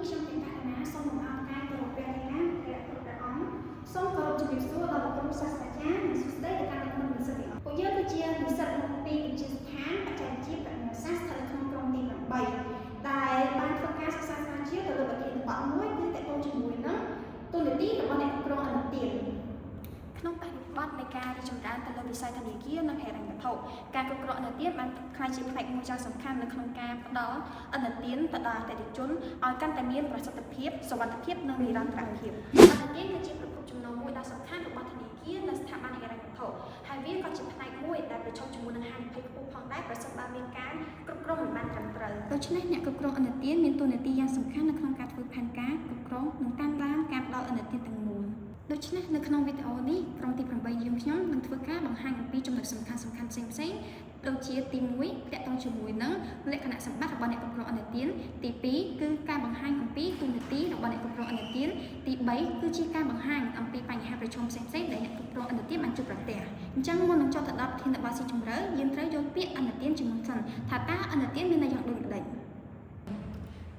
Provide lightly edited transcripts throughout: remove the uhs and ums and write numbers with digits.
ខ្ញុំមានករណីសូមអរគុណដល់ព្រះរាជការព្រះអង្គសូមគោរពជំរាបសួរដល់ក្រុមសាស្ត្រាចារ្យនិងសួស្តីដល់ការដឹកនាំនិស្សិតទាំងអស់ពួកយើងគឺជានិស្សិតមកពីវិទ្យាស្ថានបច្ចេកវិទ្យាប្រាជ្ញាសាស្ត្រស្ថិតក្នុងក្រុមទី8ដែលបានធ្វើការសិក្សាស្រាវជ្រាវទៅលើប្រធានបទមួយគឺតកតងជាមួយនឹងទូនាទីរបស់អ្នកគ្រប់គ្រងអនុទានក្នុងបរិបទនៃការរីកចម្រើនទៅលើវិស័យធនាគារនិងហិរញ្ញវត្ថុការគ្រប់គ្រងអនុទានបានក្លាយជាផ្នែកមួយយ៉ាងសំខាន់នៅក្នុងការផ្ដល់អនុទានទៅដល់អតិថិជនឲ្យកាន់តែមានប្រសិទ្ធភាពសុវត្ថិភាពនិងនិរន្តរភាពអនុទានគឺជាប្រភពចំណូលមួយដ៏សំខាន់របស់ធនាគារនិងស្ថាប័នហិរញ្ញវត្ថុហើយវាក៏ជាផ្នែកមួយដែលប្រឈមជាមួយនឹងហានិភ័យខ្ពស់ផងដែរប្រសិនបើមានការគ្រប់គ្រងមិនបានត្រឹមត្រូវដូច្នេះអ្នកគ្រប់គ្រងអនុទានមានតួនាទីយ៉ាងសំខាន់នៅក្នុងការធ្វើផែនការគ្រប់គ្រងនិងតាមដានការផ្ដល់អនុទានទាំងមូលដូច្នេះនៅក្នុងវីដេអូនេះក្រុមទី8យើងខ្ញុំនឹងធ្វើការបង្ហាញអំពីចំណុចសំខាន់ផ្សេងៗដូចជាទី1ទាក់ទងជាមួយនឹងលក្ខណៈសម្បត្តិរបស់អ្នកគ្រប់គ្រងអនុទានទី2គឺការបង្ហាញអំពីទូនាទីរបស់អ្នកគ្រប់គ្រងអនុទានទី3គឺជាការបង្ហាញអំពីបញ្ហាប្រឈមផ្សេងៗដែលអ្នកគ្រប់គ្រងអនុទានបានជួបប្រទះអញ្ចឹងមុននឹងចុះទៅដល់ប្រធានបទស៊ីជម្រៅយើងត្រូវយល់ពាក្យអនុទានជាមុនសិនថាតើអនុទានមានន័យយ៉ាងដូចម្តេច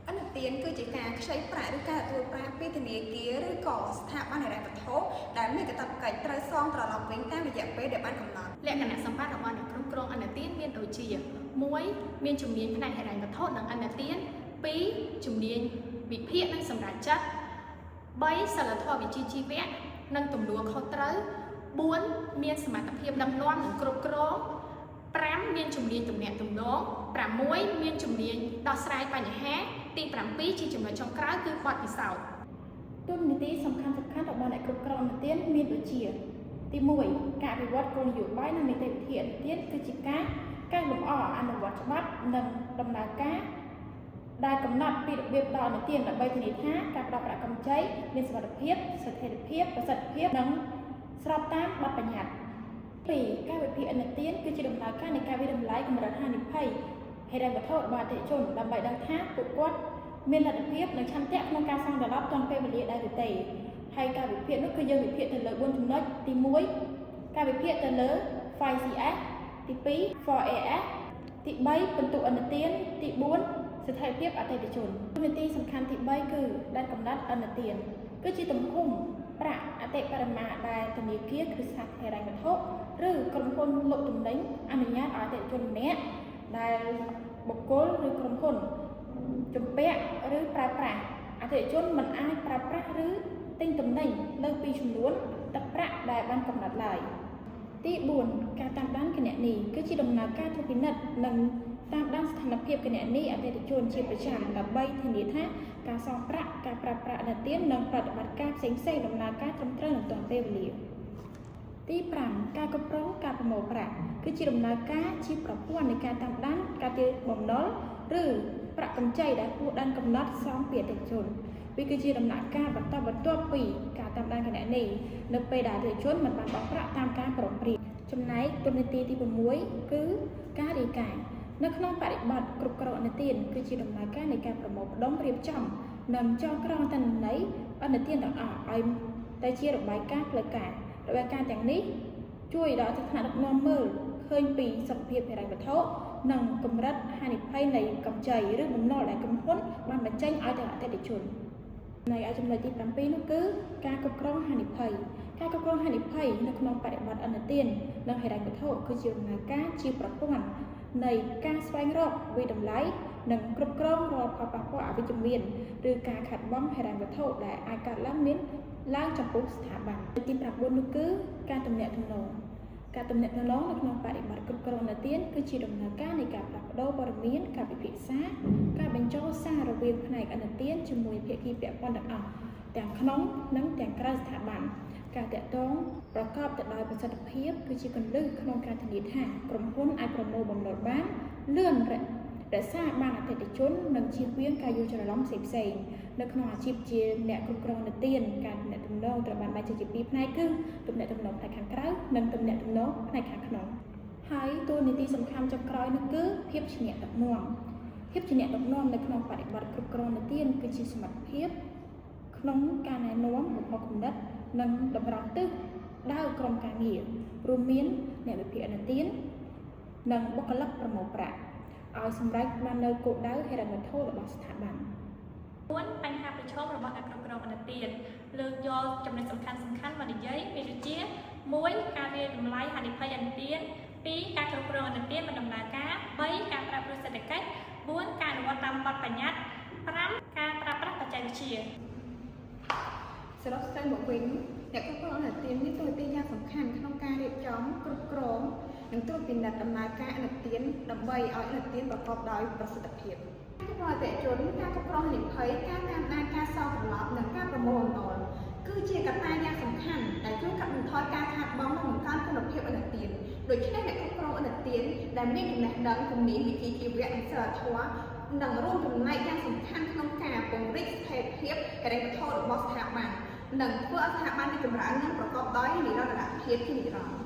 អនុទានគឺជាការខ្ចីប្រាក់ឬការទទួលប្រាក់ពីធនាគារឬក៏ស្ថាប័នហិរញ្ញវត្ថុដែលមានកាតព្វកិច្ចត្រូវសងត្រឡប់វិញតាមរយៈពេលដែលបានកំណត់លក្ខណៈសម្បត្តិរបស់អ្នកគ្រប់គ្រងអនុទានមានដូចជា1មានជំនាញផ្នែកហិរញ្ញវត្ថុនិងអនុទាន2ជំនាញវិភាគនិងសម្រាប់ចិត្ត3សិលធម៌វិជ្ជាជីវៈនិងទំនួលខុសត្រូវ4មានសមត្ថភាពដឹកនាំនិងគ្រប់គ្រង5មានជំនាញទំនាក់ទំនង6មានជំនាញដោះស្រាយបញ្ហាទី7ជាចំណុចចុងក្រោយគឺបទពិសោធន៍ទូនាទីសំខាន់របស់អ្នកគ្រប់គ្រងអនុទានមានដូចជាទី1ការអភិវឌ្ឍគោលនយោបាយនិងនីតិវិធីអនុទានគឺជាការកែលម្អអនុវត្តច្បាប់និងដំណើរការដែលកំណត់ពីរបៀបដល់អនុទានដើម្បីធានាថាការផ្ដល់ប្រាក់កម្ចីមានសុវត្ថិភាពស្ថិរភាពប្រសិទ្ធភាពនិងស្របតាមបទបញ្ញត្តិ2ការវិភាគអនុទានគឺជាដំណើរការនៃការវិតម្លៃកម្រិតហានិភ័យហិរញ្ញវត្ថុរបស់អតិថិជនដើម្បីដឹងថាពួកគាត់មានលទ្ធភាពនិងឆន្ទៈក្នុងការសងត្រឡប់ទាន់ពេលវេលាដែរឬទេហើយការវិភាគនោះគឺយើងវិភាគទៅលើ4ចំណុចទី1ការវិភាគទៅលើ FICS ទី2 4AS ទី3ពិន្ទុអនុទានទី4ស្ថិរភាពអតិថិជនតួនាទីសំខាន់ទី3គឺដែនកំណត់អនុទានគឺជាទំហំប្រាក់អតិបរមាដែលធនាគារគ្រឹះស្ថានហិរញ្ញវត្ថុឬក្រុមហ៊ុនលក់ទំនិញអនុញ្ញាតឲ្យអតិថិជនម្នាក់ដែលបុគ្គលឬក្រុមហ៊ុនជំពាក់ឬប្រើប្រាស់អតិថិជនមិនអាចប្រើប្រាស់ឬទិញទំនិញលើពីចំនួនទឹកប្រាក់ដែលបានកំណត់ឡើយទី4ការតាមដានគណនីគឺជាដំណើរការត្រួតពិនិត្យនិងតាមដានស្ថានភាពគណនីអតិថិជនជាប្រចាំដើម្បីធានាថាការសងប្រាក់ការប្រើប្រាស់អនុទាននិងប្រតិបត្តិការផ្សេងៗដំណើរការត្រឹមត្រូវនិងទាន់ពេលវេលាទី5ការគ្រប់គ្រងការប្រមូលប្រាក់គឺជាដំណើរការជាប្រព័ន្ធនៃការតាមដានការទារបំណុលឬប្រាក់កម្ចីដែលគួរដែនកំណត់សងពីអតិថិជនវាគឺជាដំណាក់កាលបន្តបន្ទាប់ពីការតាមដានគណនីនៅពេលដែលអតិថិជនមិនបានបង់ប្រាក់តាមការប្រំព្រៀងចំណែកតួនាទីទី6គឺការរាយការណ៍នៅក្នុងបរិបទគ្រប់គ្រងអនុទានគឺជាដំណើរការនៃការប្រមូលផ្ដុំរៀបចំនិងចងក្រងទិន្នន័យអនុទានទាំងអស់ឲ្យតែជារបាយការណ៍ផ្លូវការរបាយការណ៍ទាំងនេះជួយដល់ថ្នាក់ដឹកនាំមើលឃើញពីសុខភាពហិរញ្ញវត្ថុនិងកម្រិតហានិភ័យនៃកម្ចីឬបំណុលដែលក្រុមហ៊ុនបានបញ្ចេញឲ្យទៅអតិថិជននៅចំណុចទី7នោះគឺការគ្រប់គ្រងហានិភ័យការគ្រប់គ្រងហានិភ័យនៅក្នុងបរិបទអនុទាននិងហិរញ្ញវត្ថុគឺជាដំណើរការជាប្រព័ន្ធនៃការស្វែងរកវិតម្លៃនិងគ្រប់គ្រងរាល់ផលប៉ះពាល់អវិជ្ជមានឬការខាតបង់ហិរញ្ញវត្ថុដែលអាចកើតឡើងចំពោះស្ថាប័នទី9នោះគឺការទំនាក់ទំនងការទំនាក់ទំនងនៅក្នុងបរិបទគ្រប់គ្រងអនុទានគឺជាដំណើរការនៃការផ្លាស់ប្ដូរព័ត៌មានការពិភាក្សាការបញ្ចូលសាររវាងផ្នែកអនុទានជាមួយភាគីពាក់ព័ន្ធទាំងអស់ទាំងក្នុងនិងទាំងក្រៅស្ថាប័នការតាក់ទងប្រកបទៅដោយប្រសិទ្ធភាពគឺជាគន្លឹះក្នុងការធានាថាក្រុមហ៊ុនអាចប្រមូលបំណុលបានលឿនរក្សាបានអតិថិជននិងជៀសវាងការយល់ច្រឡំផ្សេងៗនៅក្នុងអាជីពជាអ្នកគ្រប់គ្រងអនុទានការទំនាក់ទំនងត្រូវបានបែងចែកជាពីរផ្នែកគឺទំនាក់ទំនងផ្នែកខាងក្រៅនិងទំនាក់ទំនងផ្នែកខាងក្នុងហើយតួនាទីសំខាន់ចុងក្រោយនោះគឺភាពជាអ្នកដឹកនាំភាពជាអ្នកដឹកនាំនៅក្នុងបរិបទគ្រប់គ្រងអនុទានគឺជាសមត្ថភាពក្នុងការណែនាំបំផុសគំនិតនិងតម្រង់ទិសដៅក្រុមការងាររួមមានអ្នកវិភាគអនុទាននិងបុគ្គលិកប្រមូលប្រាក់ឲ្យសម្រេចបាននៅគោលដៅហិរញ្ញវត្ថុរបស់ស្ថាប័ន 4បញ្ហាប្រឈមរបស់អ្នកគ្រប់គ្រងអនុទានលើកយកចំណុចសំខាន់មកនិយាយមានដូចជា1ការវាយតម្លៃហានិភ័យអនុទាន2ការគ្រប់គ្រងអនុទានមិនដំណើរការ3ការប្រើប្រាស់សេដ្ឋកិច្ច4ការអនុវត្តតាមបទបញ្ញត្តិ5ការប្រើប្រាស់បច្ចេកវិទ្យា សរុបសេចក្ដីមកវិញអ្នកគ្រប់គ្រងអនុទានមានតួនាទីយ៉ាងសំខាន់ក្នុងការរៀបចំគ្រប់គ្រងនិងត្រួតពិនិត្យដំណើរការអនុទានដើម្បីឲ្យអនុទានប្រកបដោយប្រសិទ្ធភាពការគ្រប់គ្រងអតិថិជនការគ្រប់គ្រងហានិភ័យការតាមដានការសងត្រឡប់និងការប្រមូលអំណុលគឺជាកត្តាយ៉ាងសំខាន់ដែលជួយកាត់បន្ថយការខាតបង់និងបង្កើនគុណភាពអនុទានដូច្នេះអ្នកគ្រប់គ្រងអនុទានដែលមានចំណេះដឹងជំនាញវិជ្ជាជីវៈនិងសីលធម៌នឹងរួមចំណែកយ៉ាងសំខាន់ក្នុងការពង្រីកស្ថិរភាពហិរញ្ញវត្ថុរបស់ស្ថាប័ននិងធ្វើឲ្យស្ថាប័នរីកចម្រើននិងប្រកបដោយនិរន្តរភាពជានិរន្តរ៍